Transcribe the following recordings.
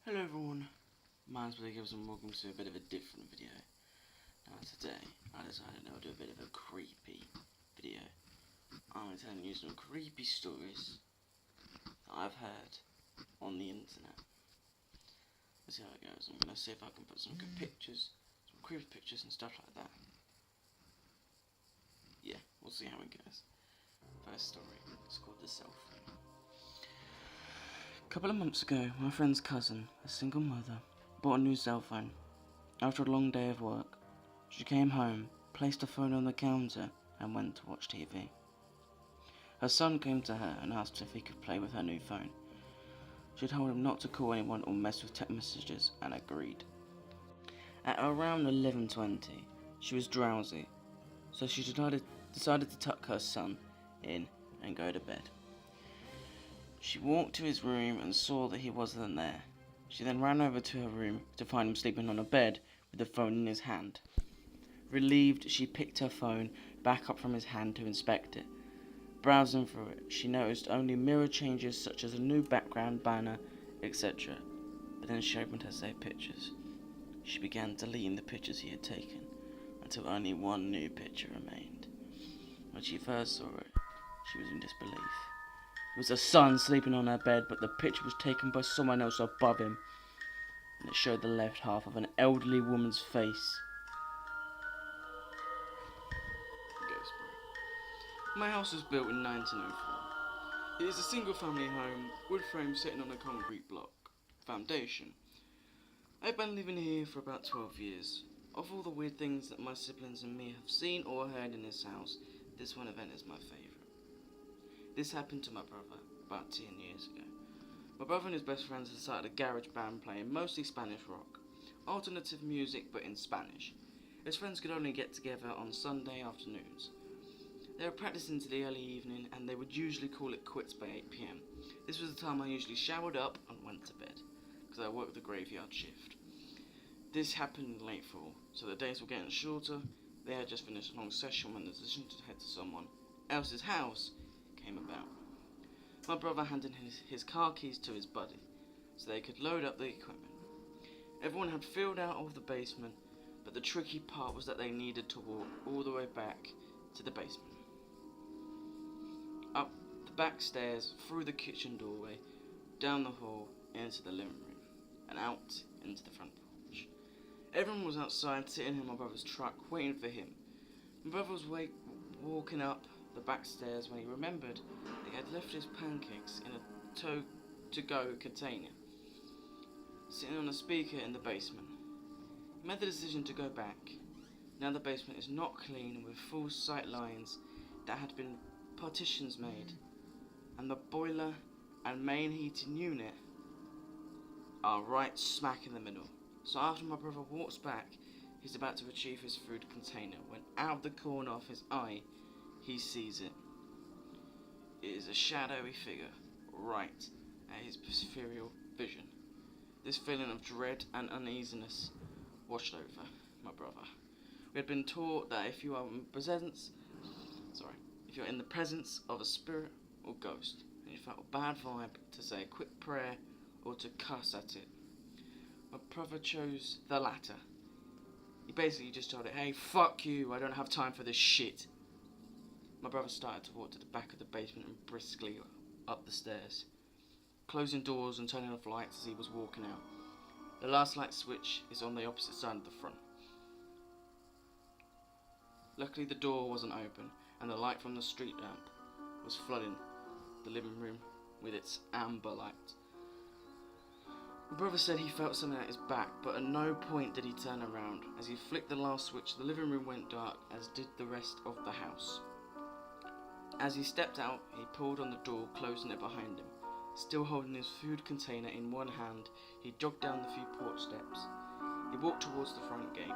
Hello everyone, my name's Billy Gibbs and welcome to a bit of a different video. Now today, I decided I would do a bit of a creepy video. I'm telling you some creepy stories that I've heard on the internet. Let's see how it goes. I'm going to see if I can put some good pictures, some creepy pictures and stuff like that. Yeah, we'll see how it goes. First story, it's called The Cell Phone. A couple of months ago, my friend's cousin, a single mother, bought a new cell phone. After a long day of work, she came home, placed her phone on the counter, and went to watch TV. Her son came to her and asked if he could play with her new phone. She told him not to call anyone or mess with text messages and agreed. At around 11:20, she was drowsy, so she decided to tuck her son in and go to bed. She walked to his room and saw that he wasn't there. She then ran over to her room to find him sleeping on a bed with the phone in his hand. Relieved, she picked her phone back up from his hand to inspect it. Browsing through it, she noticed only mirror changes such as a new background banner, etc. But then she opened her saved pictures. She began deleting the pictures he had taken until only one new picture remained. When she first saw it, she was in disbelief. It was her son sleeping on her bed, but the picture was taken by someone else above him, and it showed the left half of an elderly woman's face. My house was built in 1904. It is a single-family home, wood frame sitting on a concrete block foundation. I've been living here for about 12 years. Of all the weird things that my siblings and me have seen or heard in this house, this one event is my favourite. This happened to my brother about 10 years ago. My brother and his best friends had started a garage band playing mostly Spanish rock, alternative music but in Spanish. His friends could only get together on Sunday afternoons. They were practicing to the early evening and they would usually call it quits by 8 PM. This was the time I usually showered up and went to bed, because I worked the graveyard shift. This happened in late fall, so the days were getting shorter. They had just finished a long session when the decision to head to someone else's house came about. My brother handed his car keys to his buddy, so they could load up the equipment. Everyone had filled out of the basement, but the tricky part was that they needed to walk all the way back to the basement. Up the back stairs, through the kitchen doorway, down the hall, into the living room, and out into the front porch. Everyone was outside, sitting in my brother's truck, waiting for him. My brother was walking up the back stairs when he remembered that he had left his pancakes in a to-go container, sitting on a speaker in the basement. He made the decision to go back. Now the basement is not clean, with full sight lines that had been partitions made, and the boiler and main heating unit are right smack in the middle. So after my brother walks back, he's about to retrieve his food container when out of the corner of his eye he sees it. It is a shadowy figure right at his peripheral vision. This feeling of dread and uneasiness washed over my brother. We had been taught that if you are in the presence of a spirit or ghost, and you felt a bad vibe, to say a quick prayer or to cuss at it. My brother chose the latter. He basically just told it, "Hey, fuck you, I don't have time for this shit." My brother started to walk to the back of the basement and briskly up the stairs, closing doors and turning off lights as he was walking out. The last light switch is on the opposite side of the front. Luckily the door wasn't open and the light from the street lamp was flooding the living room with its amber light. My brother said he felt something at his back, but at no point did he turn around. As he flicked the last switch, the living room went dark, as did the rest of the house. As he stepped out, he pulled on the door, closing it behind him. Still holding his food container in one hand, he jogged down the few porch steps. He walked towards the front gate.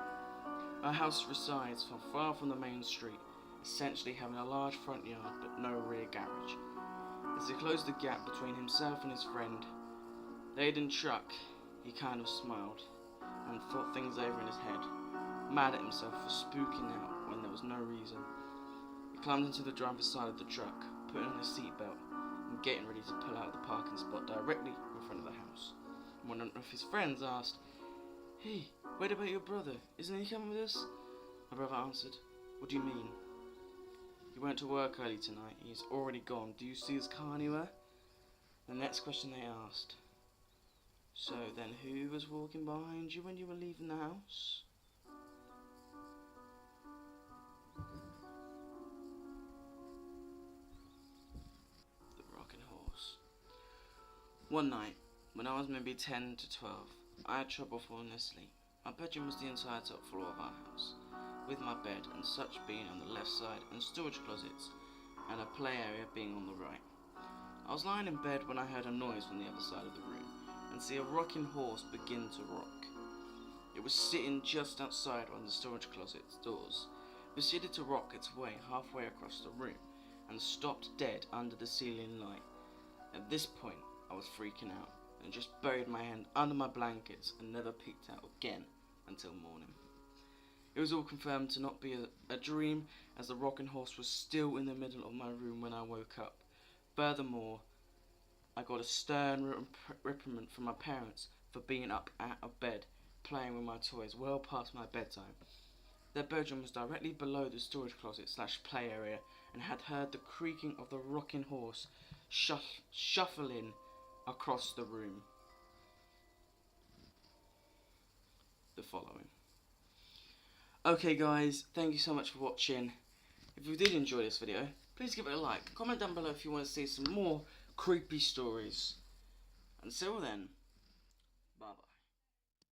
Our house resides far from the main street, essentially having a large front yard but no rear garage. As he closed the gap between himself and his friend, Aiden Truck, he kind of smiled and thought things over in his head, mad at himself for spooking out when there was no reason. He climbed into the driver's side of the truck, putting on his seatbelt and getting ready to pull out of the parking spot directly in front of the house. one of his friends asked, "Hey, what about your brother? Isn't he coming with us?" My brother answered, "What do you mean?" "He went to work early tonight. He's already gone. Do you see his car anywhere?" The next question they asked, "So then who was walking behind you when you were leaving the house?" The Rocking Horse. One night, when I was maybe 10 to 12, I had trouble falling asleep. My bedroom was the entire top floor of our house, with my bed and such being on the left side and storage closets and a play area being on the right. I was lying in bed when I heard a noise from the other side of the room and see a rocking horse begin to rock. It was sitting just outside one of the storage closet's doors, proceeded to rock its way halfway across the room and stopped dead under the ceiling light. At this point, I was freaking out and just buried my hand under my blankets and never peeked out again until morning. It was all confirmed to not be a dream, as the rocking horse was still in the middle of my room when I woke up. Furthermore, I got a stern reprimand from my parents for being up out of bed playing with my toys well past my bedtime. Their bedroom was directly below the storage closet / play area and had heard the creaking of the rocking horse shuffling across the room. The following. Okay guys, thank you so much for watching. If you did enjoy this video, please give it a like. Comment down below if you want to see some more creepy stories. Until then.